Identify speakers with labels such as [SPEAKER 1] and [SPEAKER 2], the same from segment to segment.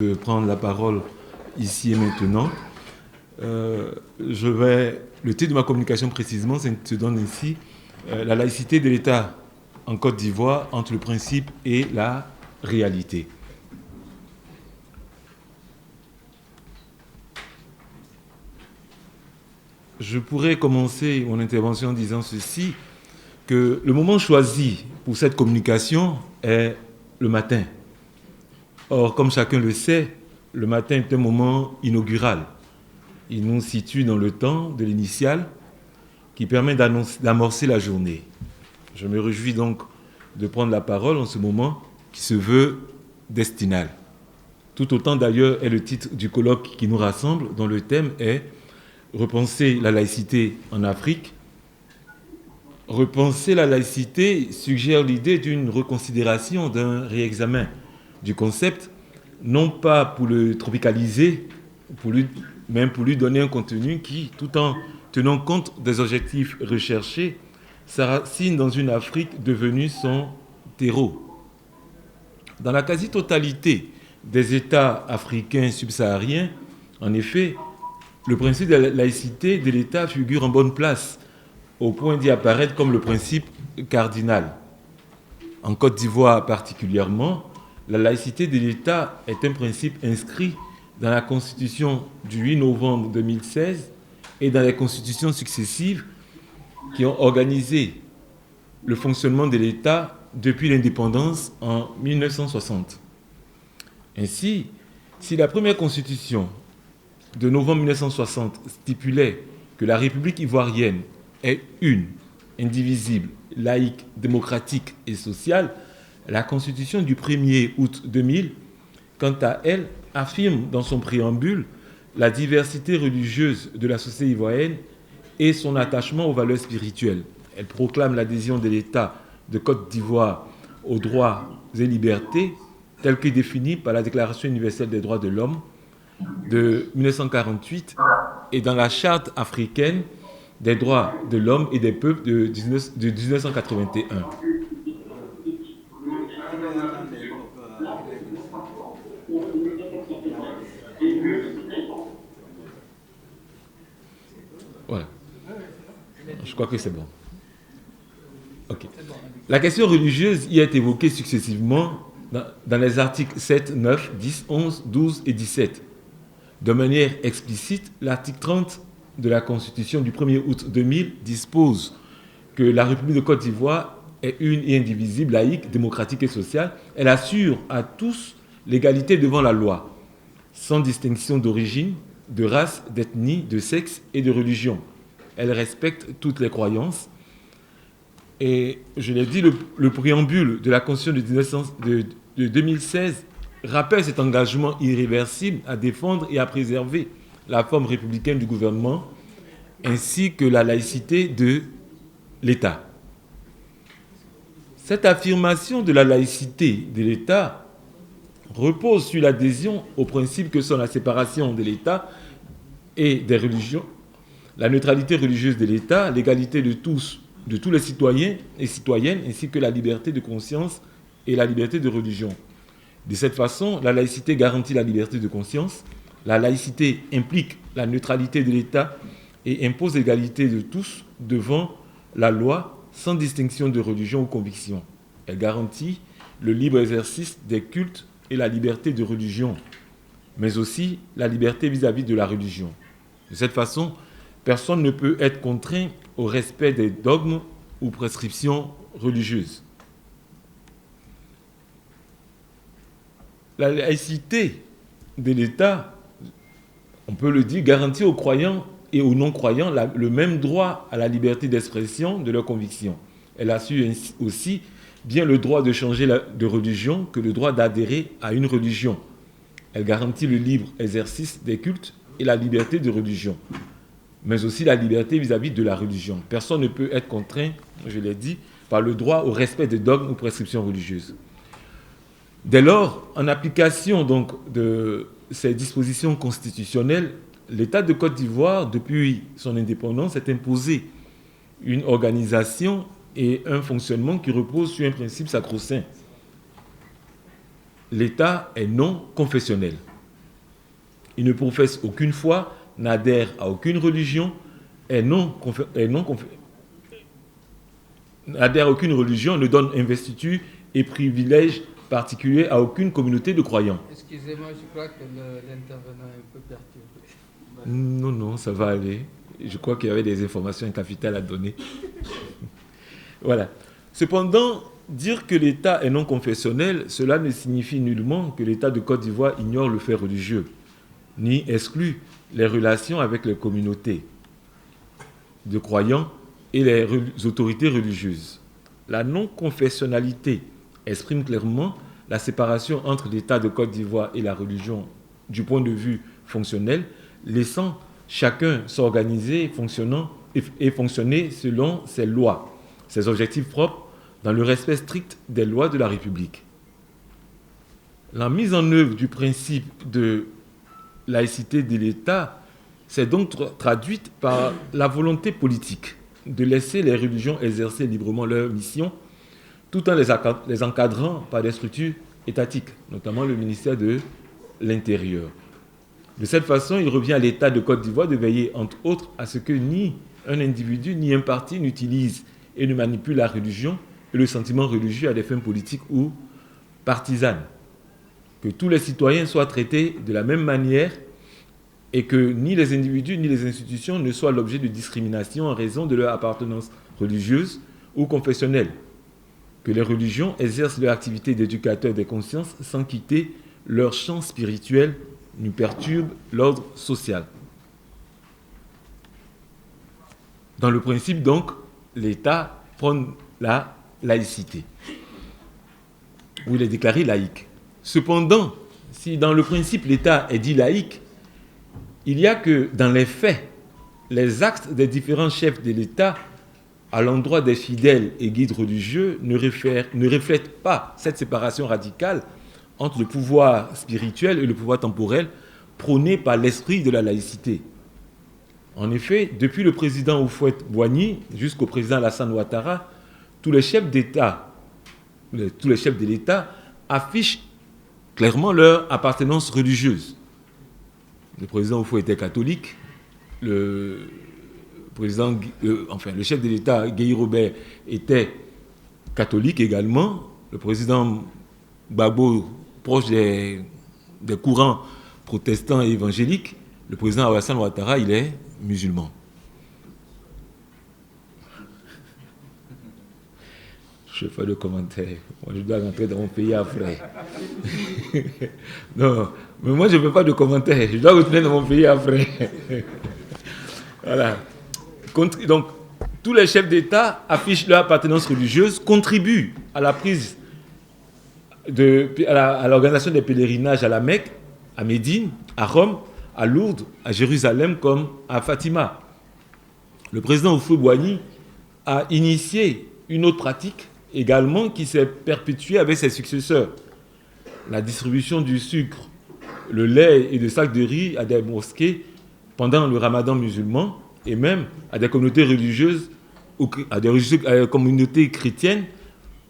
[SPEAKER 1] de prendre la parole ici et maintenant. Le titre de ma communication précisément se donne ici la laïcité de l'État en Côte d'Ivoire entre le principe et la réalité. Je pourrais commencer mon intervention en disant ceci, que le moment choisi pour cette communication est le matin. Or, comme chacun le sait, le matin est un moment inaugural. Il nous situe dans le temps de l'initiale qui permet d'amorcer la journée. Je me réjouis donc de prendre la parole en ce moment qui se veut destinal. Tout autant d'ailleurs est le titre du colloque qui nous rassemble, dont le thème est « Repenser la laïcité en Afrique ». Repenser la laïcité suggère l'idée d'une reconsidération, d'un réexamen du concept, non pas pour le tropicaliser, mais pour lui donner un contenu qui, tout en tenant compte des objectifs recherchés, s'enracine dans une Afrique devenue son terreau. Dans la quasi-totalité des États africains subsahariens, en effet, le principe de la laïcité de l'État figure en bonne place, au point d'y apparaître comme le principe cardinal. En Côte d'Ivoire particulièrement, la laïcité de l'État est un principe inscrit dans la Constitution du 8 novembre 2016 et dans les constitutions successives qui ont organisé le fonctionnement de l'État depuis l'indépendance en 1960. Ainsi, si la première constitution de novembre 1960 stipulait que la République ivoirienne est une, indivisible, laïque, démocratique et sociale, la Constitution du 1er août 2000, quant à elle, affirme dans son préambule la diversité religieuse de la société ivoirienne et son attachement aux valeurs spirituelles. Elle proclame l'adhésion de l'État de Côte d'Ivoire aux droits et libertés tels que définis par la Déclaration universelle des droits de l'homme de 1948 et dans la Charte africaine des droits de l'homme et des peuples de 1981. Voilà. Je crois que c'est bon. Ok. La question religieuse y est évoquée successivement dans les articles 7, 9, 10, 11, 12 et 17. De manière explicite, l'article 30 de la Constitution du 1er août 2000 dispose que la République de Côte d'Ivoire est une et indivisible, laïque, démocratique et sociale. Elle assure à tous l'égalité devant la loi, sans distinction d'origine, de race, d'ethnie, de sexe et de religion. Elle respecte toutes les croyances. Et je l'ai dit, le préambule de la Constitution de 2016 rappelle cet engagement irréversible à défendre et à préserver la forme républicaine du gouvernement, ainsi que la laïcité de l'État. Cette affirmation de la laïcité de l'État repose sur l'adhésion aux principes que sont la séparation de l'État et des religions, la neutralité religieuse de l'État, l'égalité de tous les citoyens et citoyennes, ainsi que la liberté de conscience et la liberté de religion. De cette façon, la laïcité garantit la liberté de conscience, la laïcité implique la neutralité de l'État et impose l'égalité de tous devant la loi sans distinction de religion ou conviction. Elle garantit le libre exercice des cultes et la liberté de religion, mais aussi la liberté vis-à-vis de la religion. De cette façon, personne ne peut être contraint au respect des dogmes ou prescriptions religieuses. La laïcité de l'État, on peut le dire, garantit aux croyants et aux non-croyants le même droit à la liberté d'expression de leurs convictions. Elle assure aussi bien le droit de changer de religion que le droit d'adhérer à une religion. Elle garantit le libre exercice des cultes et la liberté de religion, mais aussi la liberté vis-à-vis de la religion. Personne ne peut être contraint, je l'ai dit, par le droit au respect des dogmes ou prescriptions religieuses. Dès lors, en application donc de ces dispositions constitutionnelles, l'État de Côte d'Ivoire, depuis son indépendance, s'est imposé une organisation et un fonctionnement qui reposent sur un principe sacro-saint. L'État est non confessionnel. Il ne professe aucune foi, n'adhère à aucune religion, n'adhère à aucune religion, ne donne investiture et privilèges particuliers à aucune communauté de croyants.
[SPEAKER 2] Excusez-moi, je crois que l'intervenant est un peu perturbé.
[SPEAKER 1] Non, ça va aller. Je crois qu'il y avait des informations capitales à donner. Voilà. Cependant, dire que l'État est non confessionnel, cela ne signifie nullement que l'État de Côte d'Ivoire ignore le fait religieux, ni exclut les relations avec les communautés de croyants et les autorités religieuses. La non-confessionnalité exprime clairement la séparation entre l'État de Côte d'Ivoire et la religion du point de vue fonctionnel, laissant chacun s'organiser et fonctionner selon ses lois, ses objectifs propres, dans le respect strict des lois de la République. La mise en œuvre du principe de laïcité de l'État s'est donc traduite par la volonté politique de laisser les religions exercer librement leur mission, tout en les encadrant par des structures étatiques, notamment le ministère de l'Intérieur. De cette façon, il revient à l'État de Côte d'Ivoire de veiller, entre autres, à ce que ni un individu ni un parti n'utilise et ne manipule la religion et le sentiment religieux à des fins politiques ou partisanes. Que tous les citoyens soient traités de la même manière et que ni les individus ni les institutions ne soient l'objet de discrimination en raison de leur appartenance religieuse ou confessionnelle. Que les religions exercent leur activité d'éducateur des consciences sans quitter leur champ spirituel ni perturbe l'ordre social. Dans le principe, donc, l'État prône la laïcité, où il est déclaré laïque. Cependant, si dans le principe l'État est dit laïque, il y a que dans les faits, les actes des différents chefs de l'État à l'endroit des fidèles et guides religieux ne reflètent pas cette séparation radicale entre le pouvoir spirituel et le pouvoir temporel prôné par l'esprit de la laïcité. En effet, depuis le président Houphouët-Boigny jusqu'au président Alassane Ouattara, tous les chefs de l'État affichent clairement leur appartenance religieuse. Le président Houphouët était catholique, le chef de l'État, Guy Robert, était catholique également, le président Gbagbo, proche des courants protestants et évangéliques, le président Alassane Ouattara, il est musulman. Je fais le commentaire. Moi, je dois rentrer dans mon pays après. Non, mais moi, je ne fais pas de commentaire. Je dois retourner dans mon pays après. Voilà. Donc, tous les chefs d'État affichent leur appartenance religieuse, contribuent à la prise à l'organisation des pèlerinages à la Mecque, à Médine, à Rome, à Lourdes, à Jérusalem comme à Fatima. Le président Houphouët-Boigny a initié une autre pratique également qui s'est perpétuée avec ses successeurs. La distribution du sucre, le lait et des sacs de riz à des mosquées pendant le ramadan musulman et même à des communautés religieuses ou à des communautés chrétiennes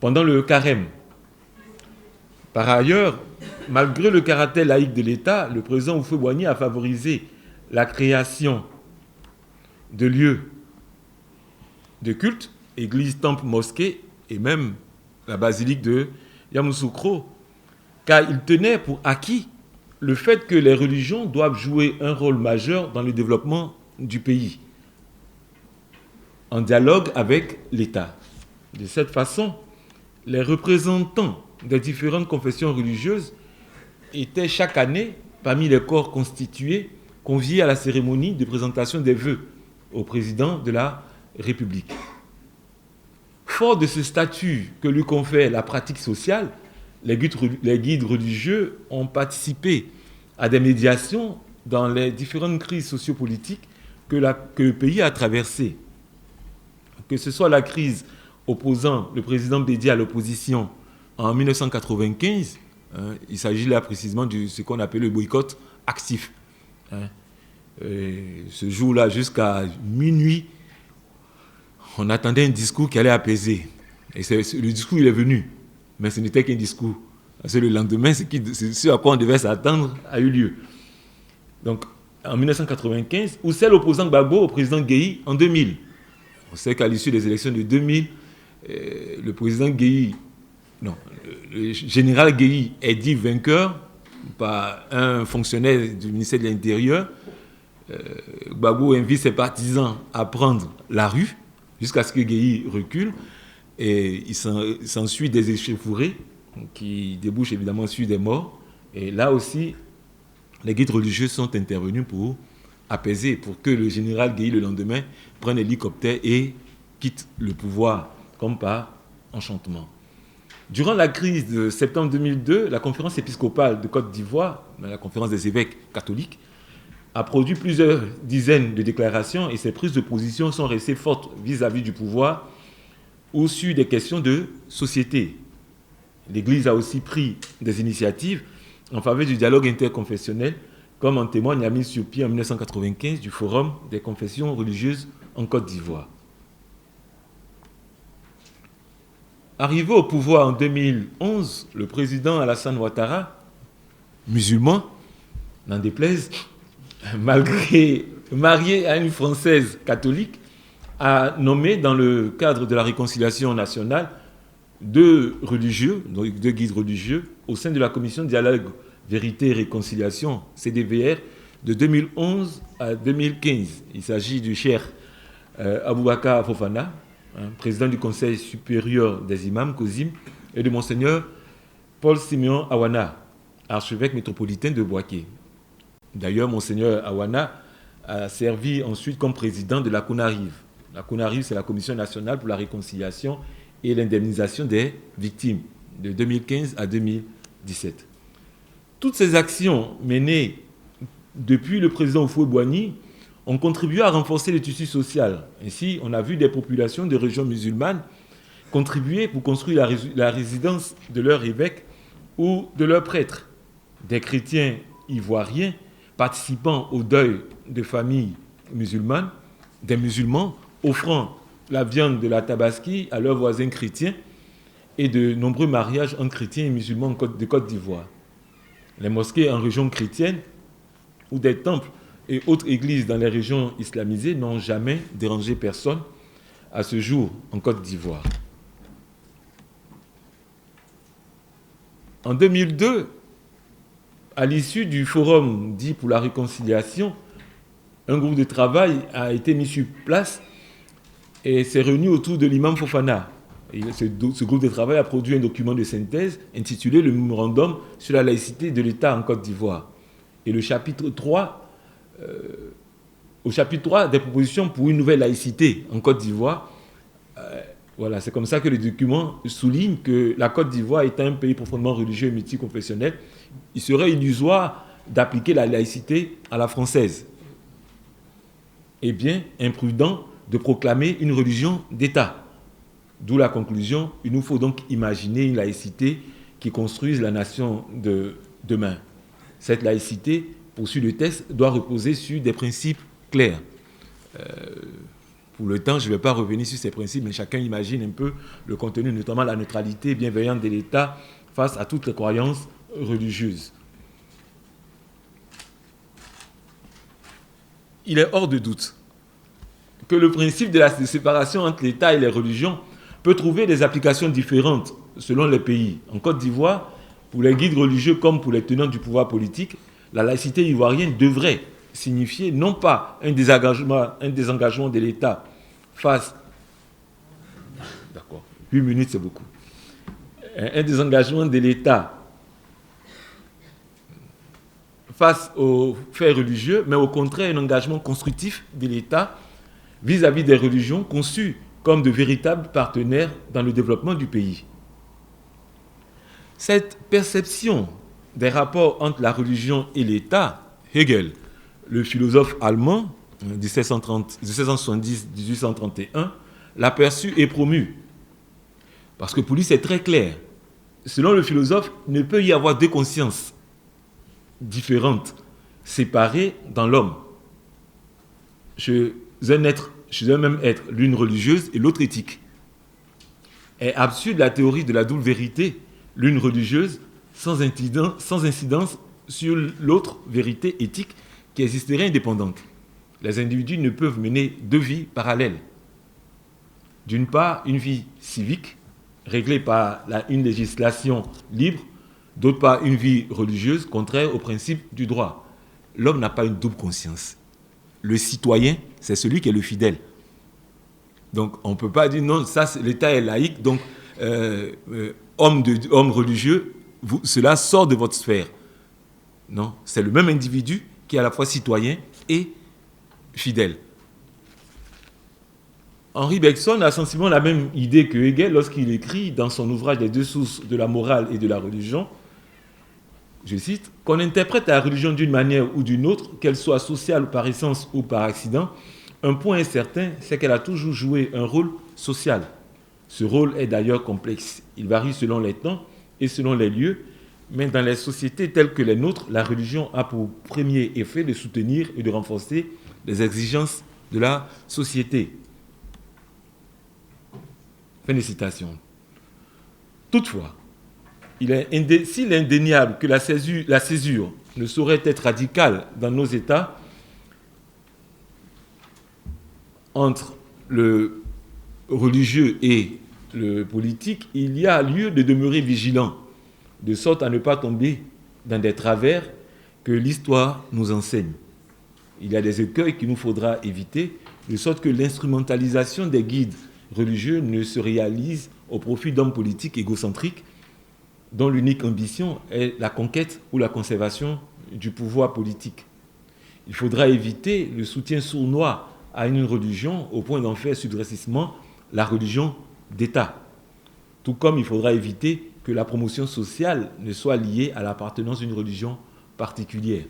[SPEAKER 1] pendant le carême. Par ailleurs, malgré le caractère laïque de l'État, le président Houphouët-Boigny a favorisé la création de lieux de culte, églises, temples, mosquées, et même la basilique de Yamoussoukro, car il tenait pour acquis le fait que les religions doivent jouer un rôle majeur dans le développement du pays, en dialogue avec l'État. De cette façon, les représentants des différentes confessions religieuses étaient chaque année, parmi les corps constitués, conviés à la cérémonie de présentation des vœux au président de la République. Fort de ce statut que lui confère la pratique sociale, les guides religieux ont participé à des médiations dans les différentes crises sociopolitiques que le pays a traversées. Que ce soit la crise opposant le président Bédié à l'opposition en 1995, il s'agit là précisément de ce qu'on appelle le boycott actif. Ce jour-là, jusqu'à minuit, on attendait un discours qui allait apaiser. Et le discours, il est venu. Mais ce n'était qu'un discours. Parce que le lendemain, ce à quoi on devait s'attendre a eu lieu. donc en 1995, ou celle opposant Gbagbo au président Gueye en 2000. On sait qu'à l'issue des élections de 2000, le président Gueye, non, le général Gueye est dit vainqueur par un fonctionnaire du ministère de l'Intérieur. Gbagbo invite ses partisans à prendre la rue jusqu'à ce que Gueye recule. Et il s'ensuit des échauffourées qui débouchent évidemment sur des morts. Et là aussi, les guides religieux sont intervenus pour apaiser, pour que le général Gueye, le lendemain, prenne l'hélicoptère et quitte le pouvoir, comme par enchantement. Durant la crise de septembre 2002, la conférence épiscopale de Côte d'Ivoire, la conférence des évêques catholiques, a produit plusieurs dizaines de déclarations et ses prises de position sont restées fortes vis-à-vis du pouvoir ou sur des questions de société. L'Église a aussi pris des initiatives en faveur du dialogue interconfessionnel, comme en témoigne la mise sur pied en 1995 du Forum des confessions religieuses en Côte d'Ivoire. Arrivé au pouvoir en 2011, le président Alassane Ouattara, musulman, n'en déplaise, malgré marié à une Française catholique, a nommé dans le cadre de la réconciliation nationale deux religieux, donc deux guides religieux, au sein de la commission de dialogue vérité et réconciliation, CDVR, de 2011 à 2015. Il s'agit du cheikh Aboubakar Fofana, président du Conseil supérieur des imams, COSIM, et de monseigneur Paul Simeon Awana, archevêque métropolitain de Bouaké. D'ailleurs, monseigneur Awana a servi ensuite comme président de la CONARIV. La CONARIV, c'est la Commission nationale pour la réconciliation et l'indemnisation des victimes, de 2015 à 2017. Toutes ces actions menées depuis le président Houphouët-Boigny ont contribué à renforcer le tissu social. Ainsi, on a vu des populations de régions musulmanes contribuer pour construire la résidence de leur évêque ou de leur prêtre. Des chrétiens ivoiriens participant au deuil de familles musulmanes, des musulmans offrant la viande de la tabaski à leurs voisins chrétiens et de nombreux mariages entre chrétiens et musulmans de Côte d'Ivoire. Les mosquées en région chrétienne ou des temples et autres églises dans les régions islamisées n'ont jamais dérangé personne à ce jour en Côte d'Ivoire. En 2002, à l'issue du forum dit pour la réconciliation, un groupe de travail a été mis sur place et s'est réuni autour de l'imam Fofana. Et ce groupe de travail a produit un document de synthèse intitulé « Le mémorandum sur la laïcité de l'État en Côte d'Ivoire ». Et le chapitre 3, au chapitre 3 des propositions pour une nouvelle laïcité en Côte d'Ivoire, voilà, c'est comme ça que le document souligne que la Côte d'Ivoire est un pays profondément religieux et multiconfessionnel. Il serait illusoire d'appliquer la laïcité à la française. Et bien imprudent de proclamer une religion d'État. D'où la conclusion, il nous faut donc imaginer une laïcité qui construise la nation de demain. Cette laïcité, poursuit le texte, doit reposer sur des principes clairs. Pour le temps, je ne vais pas revenir sur ces principes, mais chacun imagine un peu le contenu, notamment la neutralité bienveillante de l'État face à toutes les croyances religieuses. Il est hors de doute que le principe de la séparation entre l'État et les religions peut trouver des applications différentes selon les pays. En Côte d'Ivoire, pour les guides religieux comme pour les tenants du pouvoir politique, la laïcité ivoirienne devrait signifier non pas un désengagement de l'État face... D'accord, 8 minutes c'est beaucoup. Un désengagement de l'État face aux faits religieux, mais au contraire un engagement constructif de l'État vis-à-vis des religions conçues comme de véritables partenaires dans le développement du pays. Cette perception des rapports entre la religion et l'État, Hegel, le philosophe allemand, 1770-1831, l'a perçue et promue. Parce que pour lui, c'est très clair. Selon le philosophe, il ne peut y avoir deux consciences différentes, séparées dans l'homme. Chez un même être, l'une religieuse et l'autre éthique. Est absurde la théorie de la double vérité, l'une religieuse sans incidence sur l'autre vérité éthique qui existeraient indépendantes. Les individus ne peuvent mener deux vies parallèles. D'une part, une vie civique, réglée par une législation libre, d'autre part, une vie religieuse, contraire au principe du droit. L'homme n'a pas une double conscience. Le citoyen, c'est celui qui est le fidèle. Donc, on ne peut pas dire non, ça, l'État est laïque, donc homme religieux, cela sort de votre sphère. Non, c'est le même individu qui est à la fois citoyen et fidèle. Henri Bergson a sensiblement la même idée que Hegel lorsqu'il écrit dans son ouvrage Les deux sources de la morale et de la religion, je cite, « Qu'on interprète la religion d'une manière ou d'une autre, qu'elle soit sociale par essence ou par accident, un point est certain, c'est qu'elle a toujours joué un rôle social. Ce rôle est d'ailleurs complexe. Il varie selon les temps et selon les lieux, mais dans les sociétés telles que les nôtres, la religion a pour premier effet de soutenir et de renforcer les exigences de la société. » Fin de citation. Toutefois, s'il est indéniable que la césure ne saurait être radicale dans nos États entre le religieux et le politique, il y a lieu de demeurer vigilant, de sorte à ne pas tomber dans des travers que l'histoire nous enseigne. Il y a des écueils qu'il nous faudra éviter, de sorte que l'instrumentalisation des guides religieux ne se réalise au profit d'hommes politiques égocentriques dont l'unique ambition est la conquête ou la conservation du pouvoir politique. Il faudra éviter le soutien sournois à une religion au point d'en faire subversissement la religion d'État. Tout comme il faudra éviter que la promotion sociale ne soit liée à l'appartenance à une religion particulière.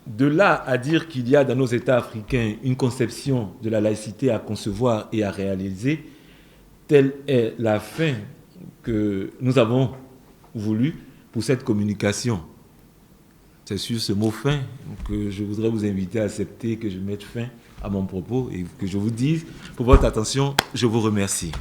[SPEAKER 1] De là à dire qu'il y a dans nos États africains une conception de la laïcité à concevoir et à réaliser, telle est la fin que nous avons voulu pour cette communication. C'est sur ce mot fin que je voudrais vous inviter à accepter que je mette fin à mon propos et que je vous dise, pour votre attention, je vous remercie.